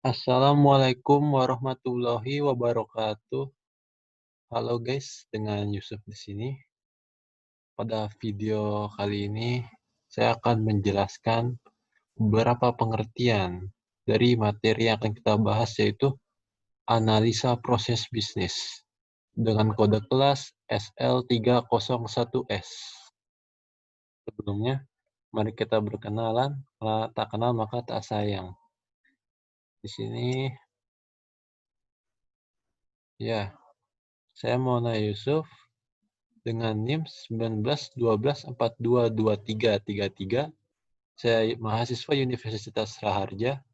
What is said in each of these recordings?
Assalamualaikum warahmatullahi wabarakatuh. Halo guys, dengan Yusuf di sini. Pada video kali ini, saya akan menjelaskan beberapa pengertian dari materi yang akan kita bahas, yaitu analisa proses bisnis dengan kode kelas SL301S. Sebelumnya, mari kita berkenalan. Kalau tak kenal maka tak sayang. Di sini, ya, saya Maulana Yusuf dengan NIM 1912422333. Saya mahasiswa Universitas Raharja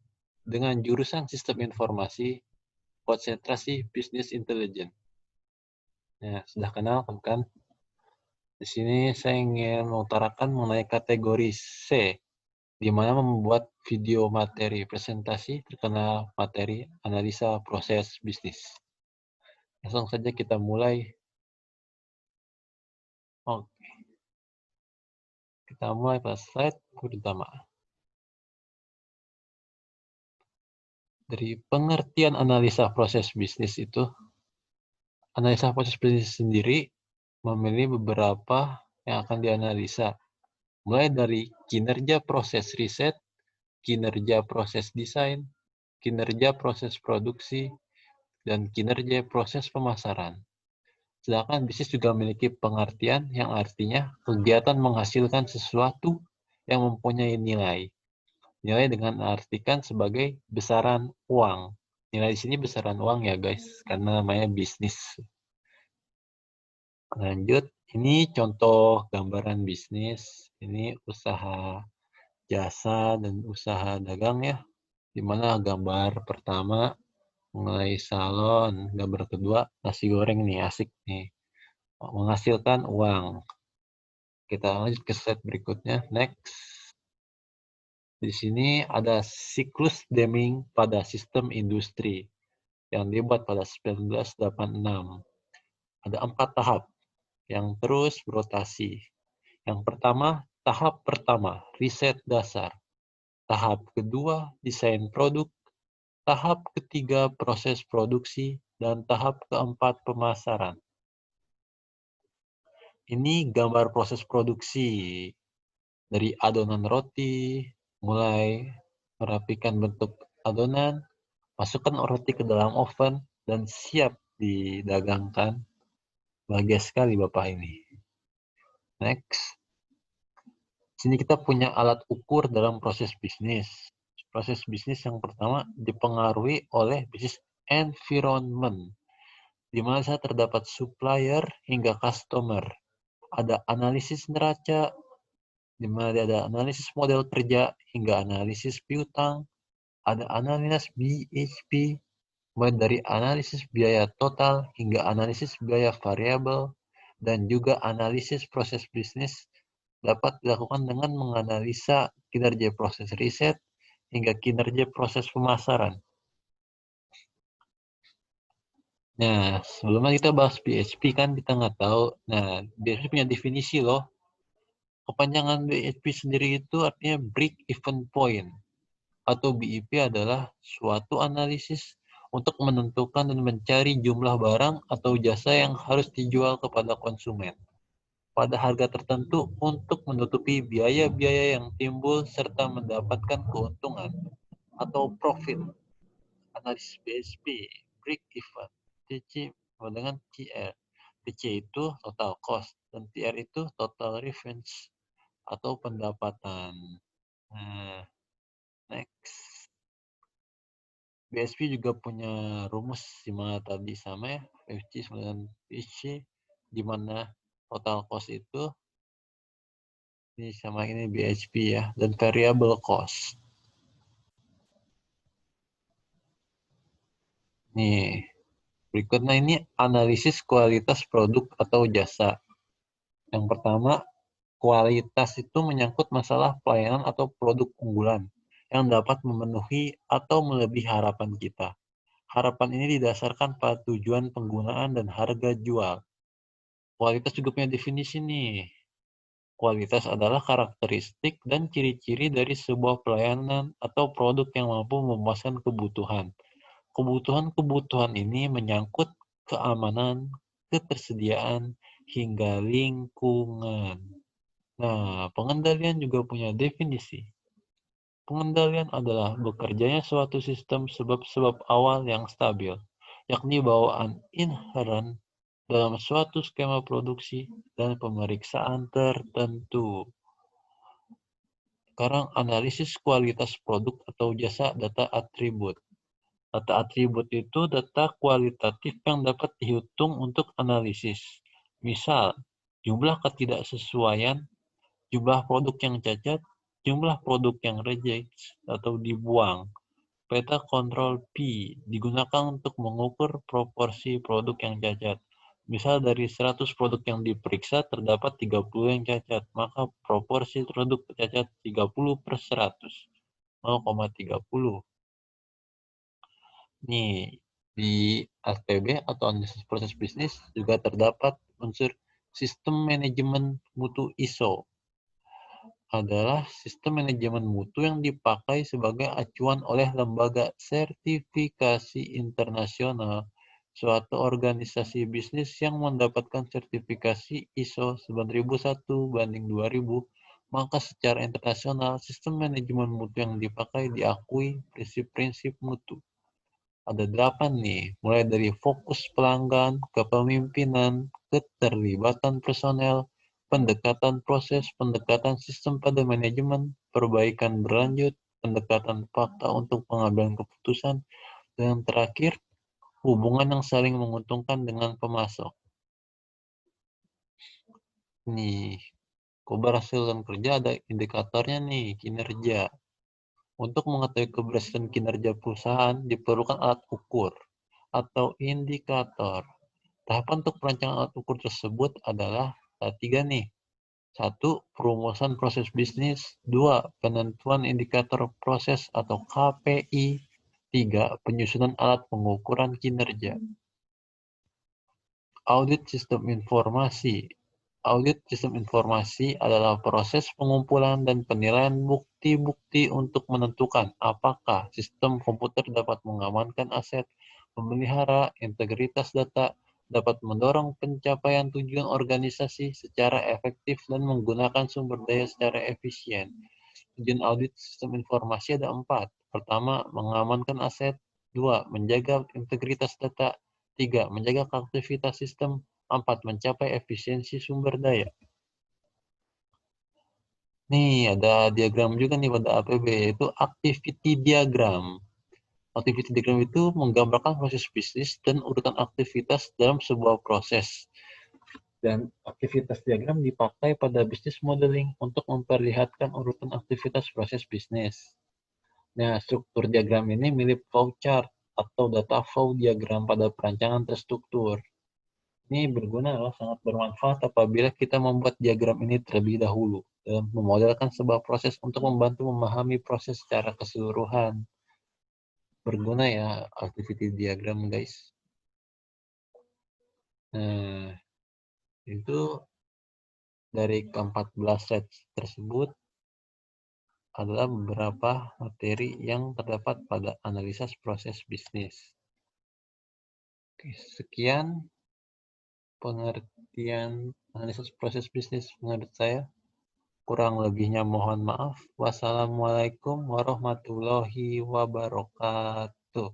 dengan jurusan Sistem Informasi, konsentrasi Bisnis Intelijen. Ya, sudah kenal kan? Di sini saya ingin mengutarakan mengenai kategori C, di mana membuat video materi presentasi terkena materi analisa proses bisnis. Langsung saja kita mulai. Oke, kita mulai pada slide pertama. Dari pengertian analisa proses bisnis itu, analisa proses bisnis sendiri memilih beberapa yang akan dianalisa, mulai dari kinerja proses riset, kinerja proses desain, kinerja proses produksi, dan kinerja proses pemasaran. Sedangkan bisnis juga memiliki pengertian yang artinya kegiatan menghasilkan sesuatu yang mempunyai nilai. Nilai dengan artikan sebagai besaran uang. Nilai di sini besaran uang ya guys, karena namanya bisnis. Lanjut, ini contoh gambaran bisnis. Ini usaha jasa dan usaha dagang ya. Di mana gambar pertama mulai salon, gambar kedua nasi goreng nih, asik nih. Menghasilkan uang. Kita lanjut ke slide berikutnya, next. Di sini ada siklus Deming pada sistem industri yang dibuat pada 1986. Ada 4 tahap yang terus berotasi. Yang pertama, tahap pertama, riset dasar. Tahap kedua, desain produk. Tahap ketiga, proses produksi. Dan tahap keempat, pemasaran. Ini gambar proses produksi. Dari adonan roti, mulai merapikan bentuk adonan, masukkan roti ke dalam oven, dan siap didagangkan. Bahagia sekali Bapak ini. Next. Sini kita punya alat ukur dalam proses bisnis. Proses bisnis yang pertama dipengaruhi oleh bisnis environment, di mana terdapat supplier hingga customer. Ada analisis neraca, di mana ada analisis model kerja hingga analisis piutang. Ada analisis BHP, mulai dari analisis biaya total hingga analisis biaya variabel, dan juga analisis proses bisnis dapat dilakukan dengan menganalisa kinerja proses riset hingga kinerja proses pemasaran. Nah, sebelumnya kita bahas BHP kan kita nggak tahu. Nah, BHP punya definisi loh. Kepanjangan BHP sendiri itu artinya break even point, atau BIP adalah suatu analisis untuk menentukan dan mencari jumlah barang atau jasa yang harus dijual kepada konsumen pada harga tertentu untuk menutupi biaya-biaya yang timbul serta mendapatkan keuntungan atau profit. Analisis BSP, break even, TC dengan TR. TC itu total cost dan TR itu total revenue atau pendapatan. Nah, next. BSP juga punya rumus di mana tadi sama ya, FC dengan PC, di mana total cost itu ini sama ini BHP ya, dan variable cost. Nih, berikutnya ini analisis kualitas produk atau jasa. Yang pertama, kualitas itu menyangkut masalah pelayanan atau produk unggulan yang dapat memenuhi atau melebihi harapan kita. Harapan ini didasarkan pada tujuan penggunaan dan harga jual. Kualitas juga punya definisi nih. Kualitas adalah karakteristik dan ciri-ciri dari sebuah pelayanan atau produk yang mampu memuaskan kebutuhan. Kebutuhan-kebutuhan ini menyangkut keamanan, ketersediaan, hingga lingkungan. Nah, pengendalian juga punya definisi. Pengendalian adalah bekerjanya suatu sistem sebab-sebab awal yang stabil, yakni bawaan inheren dalam suatu skema produksi dan pemeriksaan tertentu. Sekarang analisis kualitas produk atau jasa data atribut. Data atribut itu data kualitatif yang dapat dihitung untuk analisis. Misal, jumlah ketidaksesuaian, jumlah produk yang cacat, jumlah produk yang reject atau dibuang. Peta kontrol P digunakan untuk mengukur proporsi produk yang cacat. Misal dari 100 produk yang diperiksa terdapat 30 yang cacat, maka proporsi produk cacat 30/100, 0,30. Nih, di SPB atau analisis proses bisnis juga terdapat unsur sistem manajemen mutu ISO. Adalah sistem manajemen mutu yang dipakai sebagai acuan oleh lembaga sertifikasi internasional. Suatu organisasi bisnis yang mendapatkan sertifikasi ISO 9001/2000, maka secara internasional sistem manajemen mutu yang dipakai diakui prinsip-prinsip mutu. Ada 8 nih, mulai dari fokus pelanggan, kepemimpinan, keterlibatan personel, pendekatan proses, pendekatan sistem pada manajemen, perbaikan berlanjut, pendekatan fakta untuk pengambilan keputusan, dan yang terakhir, hubungan yang saling menguntungkan dengan pemasok. Nih, keberhasilan kerja ada indikatornya nih, kinerja. Untuk mengetahui keberhasilan kinerja perusahaan, diperlukan alat ukur atau indikator. Tahapan untuk perancangan alat ukur tersebut adalah ada 3 nih. 1. Perumusan proses bisnis. 2. Penentuan indikator proses atau KPI. 3. Penyusunan alat pengukuran kinerja. Audit sistem informasi. Audit sistem informasi adalah proses pengumpulan dan penilaian bukti-bukti untuk menentukan apakah sistem komputer dapat mengamankan aset, memelihara integritas data, dapat mendorong pencapaian tujuan organisasi secara efektif dan menggunakan sumber daya secara efisien. Tujuan audit sistem informasi ada 4. Pertama, mengamankan aset. 2. Menjaga integritas data. 3. Menjaga aktivitas sistem. 4. Mencapai efisiensi sumber daya. Nih, ada diagram juga nih pada APB, yaitu activity diagram. Activity diagram itu menggambarkan proses bisnis dan urutan aktivitas dalam sebuah proses. Dan aktivitas diagram dipakai pada business modeling untuk memperlihatkan urutan aktivitas proses bisnis. Nah, struktur diagram ini mirip flowchart atau data flow diagram pada perancangan terstruktur. Ini berguna loh, sangat bermanfaat apabila kita membuat diagram ini terlebih dahulu dalam memodelkan sebuah proses untuk membantu memahami proses secara keseluruhan. Berguna ya activity diagram, guys. Nah, itu dari ke-14 slide tersebut adalah beberapa materi yang terdapat pada analisis proses bisnis. Oke, sekian pengertian analisis proses bisnis menurut saya. Kurang lebihnya mohon maaf. Wassalamualaikum warahmatullahi wabarakatuh.